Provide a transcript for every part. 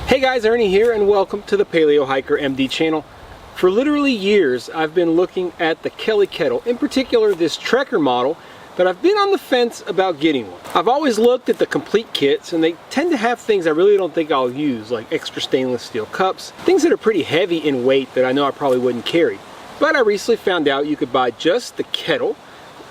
Hey guys, Ernie here and welcome to the Paleo Hiker MD channel. For literally years I've been looking at the Kelly Kettle, in particular this Trekker model, but I've been on the fence about getting one. I've always looked at the complete kits and they tend to have things I really don't think I'll use, like extra stainless steel cups, things that are pretty heavy in weight that I know I probably wouldn't carry. But I recently found out you could buy just the kettle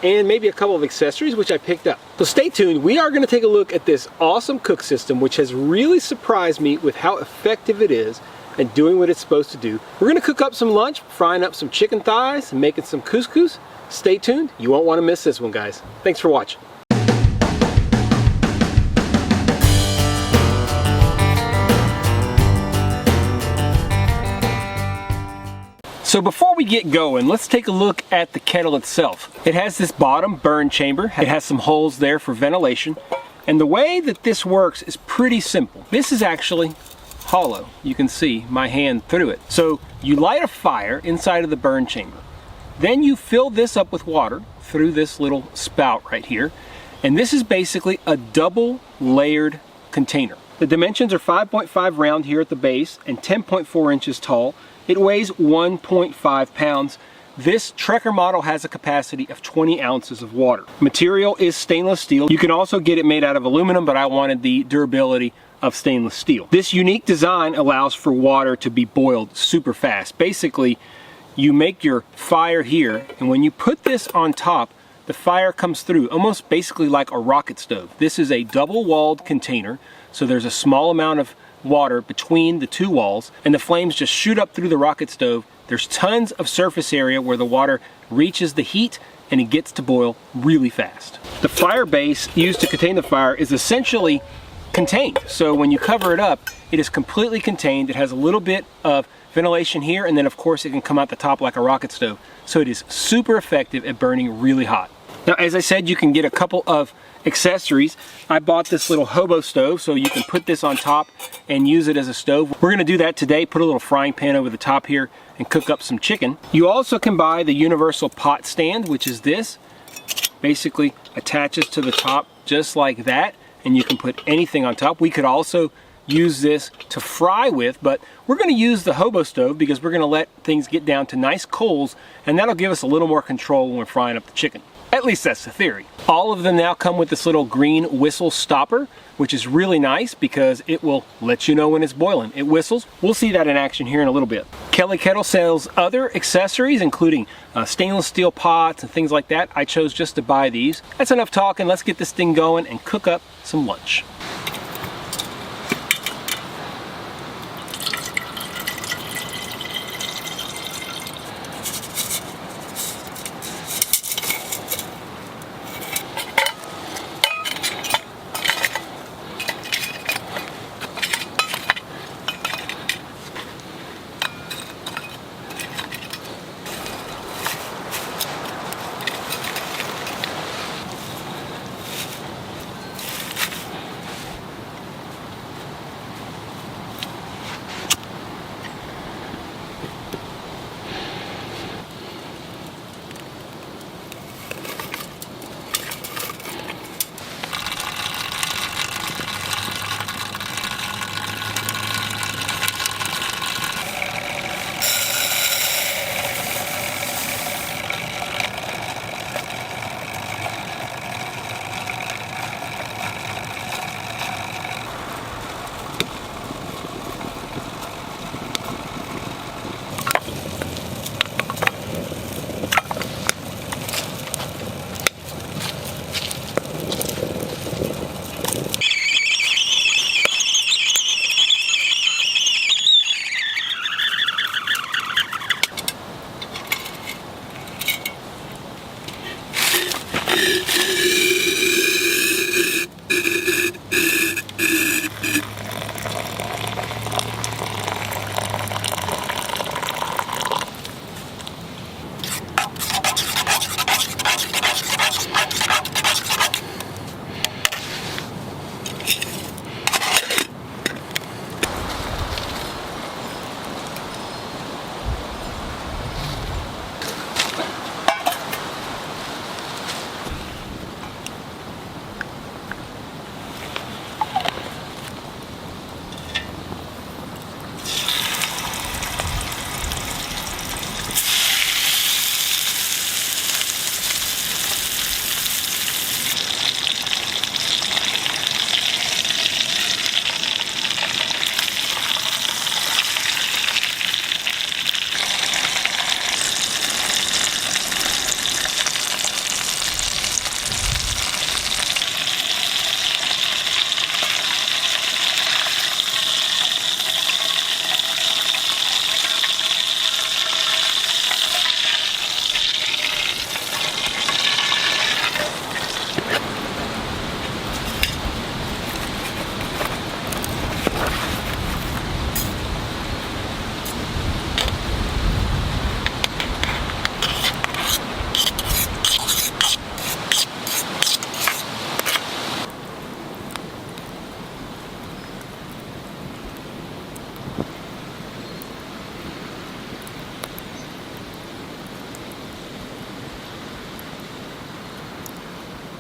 and maybe a couple of accessories, which I picked up. So stay tuned, we are going to take a look at this awesome cook system which has really surprised me with how effective it is and doing what it's supposed to do. We're going to cook up some lunch, frying up some chicken thighs and making some couscous. Stay tuned, you won't want to miss this one, guys. Thanks for watching. So before we get going, let's take a look at the kettle itself. It has this bottom burn chamber. It has some holes there for ventilation. And the way that this works is pretty simple. This is actually hollow. You can see my hand through it. So you light a fire inside of the burn chamber. Then you fill this up with water through this little spout right here. And this is basically a double layered container. The dimensions are 5.5 round here at the base and 10.4 inches tall. It weighs 1.5 pounds. This Trekker model has a capacity of 20 ounces of water. Material is stainless steel. You can also get it made out of aluminum, but I wanted the durability of stainless steel. This unique design allows for water to be boiled super fast. Basically, you make your fire here, and when you put this on top, the fire comes through almost basically like a rocket stove. This is a double-walled container, so there's a small amount of water between the two walls and the flames just shoot up through the rocket stove. There's tons of surface area where the water reaches the heat and it gets to boil really fast. The fire base used to contain the fire is essentially contained. So when you cover it up, it is completely contained. It has a little bit of ventilation here, and then of course it can come out the top like a rocket stove. So it is super effective at burning really hot. Now, as I said, you can get a couple of accessories. I bought this little hobo stove, so you can put this on top and use it as a stove. We're going to do that today, put a little frying pan over the top here and cook up some chicken. You also can buy the universal pot stand, which is this. Basically attaches to the top just like that, and you can put anything on top. We could also use this to fry with, but we're going to use the hobo stove because we're going to let things get down to nice coals, and that'll give us a little more control when we're frying up the chicken. At least that's the theory. All of them now come with this little green whistle stopper, which is really nice because it will let you know when it's boiling. It whistles. We'll see that in action here in a little bit. Kelly Kettle sells other accessories, including stainless steel pots and things like that. I chose just to buy these. That's enough talking. Let's get this thing going and cook up some lunch.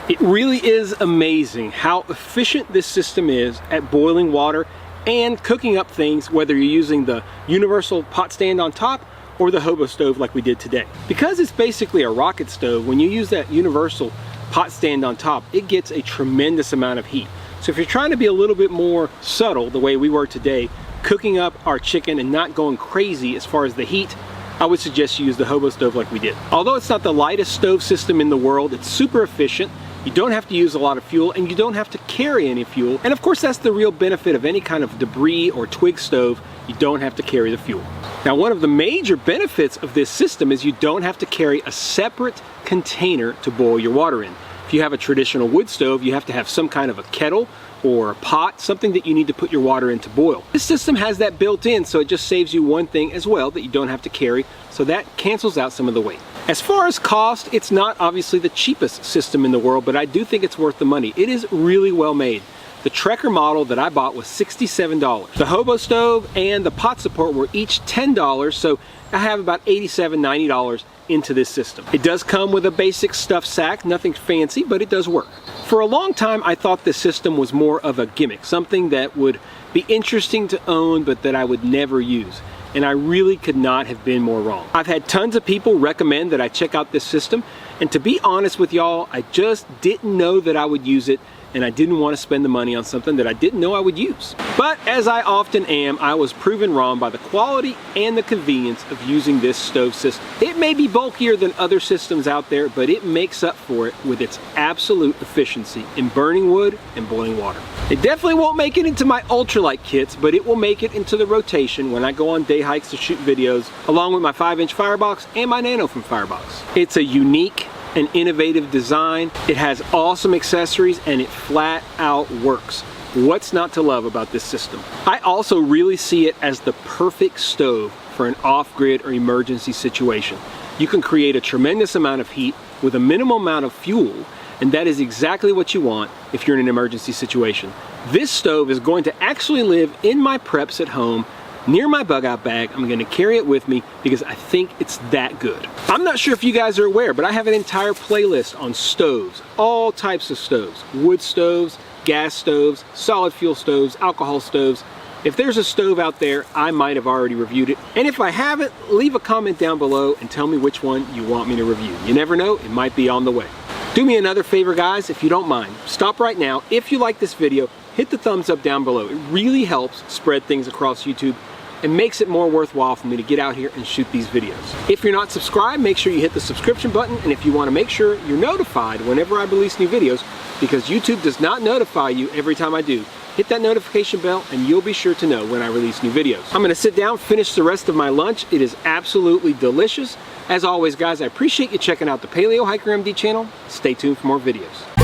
It really is amazing how efficient this system is at boiling water and cooking up things, whether you're using the universal pot stand on top or the hobo stove like we did today. Because it's basically a rocket stove, when you use that universal pot stand on top, it gets a tremendous amount of heat. So if you're trying to be a little bit more subtle the way we were today, cooking up our chicken and not going crazy as far as the heat, I would suggest you use the hobo stove like we did. Although it's not the lightest stove system in the world, it's super efficient. You don't have to use a lot of fuel and you don't have to carry any fuel. And of course, that's the real benefit of any kind of debris or twig stove. You don't have to carry the fuel. Now, one of the major benefits of this system is you don't have to carry a separate container to boil your water in. If you have a traditional wood stove, you have to have some kind of a kettle or a pot, something that you need to put your water in to boil. This system has that built in, so it just saves you one thing as well that you don't have to carry, so that cancels out some of the weight. As far as cost, it's not obviously the cheapest system in the world, but I do think it's worth the money. It is really well made. The Trekker model that I bought was $67. The hobo stove and the pot support were each $10, so I have about $87, $90 into this system. It does come with a basic stuffed sack, nothing fancy, but it does work. For a long time, I thought this system was more of a gimmick, something that would be interesting to own, but that I would never use. And I really could not have been more wrong. I've had tons of people recommend that I check out this system, and to be honest with y'all, I just didn't know that I would use it, and I didn't want to spend the money on something that I didn't know I would use. But as I often am, I was proven wrong by the quality and the convenience of using this stove system. It may be bulkier than other systems out there, but it makes up for it with its absolute efficiency in burning wood and boiling water. It definitely won't make it into my ultralight kits, but it will make it into the rotation when I go on day hikes to shoot videos, along with my 5-inch firebox and my Nano from Firebox. It's a unique and innovative design. It has awesome accessories and it flat out works. What's not to love about this system? I also really see it as the perfect stove for an off-grid or emergency situation. You can create a tremendous amount of heat with a minimal amount of fuel, and that is exactly what you want if you're in an emergency situation. This stove is going to actually live in my preps at home near my bug out bag. I'm going to carry it with me because I think it's that good. I'm not sure if you guys are aware, but I have an entire playlist on stoves, all types of stoves, wood stoves, gas stoves, solid fuel stoves, alcohol stoves. If there's a stove out there, I might have already reviewed it. And if I haven't, leave a comment down below and tell me which one you want me to review. You never know, it might be on the way. Do me another favor, guys, if you don't mind. Stop right now. If you like this video, hit the thumbs up down below. It really helps spread things across YouTube and makes it more worthwhile for me to get out here and shoot these videos. If you're not subscribed, make sure you hit the subscription button, and if you want to make sure you're notified whenever I release new videos, because YouTube does not notify you every time I do, hit that notification bell and you'll be sure to know when I release new videos. I'm going to sit down, finish the rest of my lunch. It is absolutely delicious. As always, guys, I appreciate you checking out the Paleo Hiker MD channel. Stay tuned for more videos.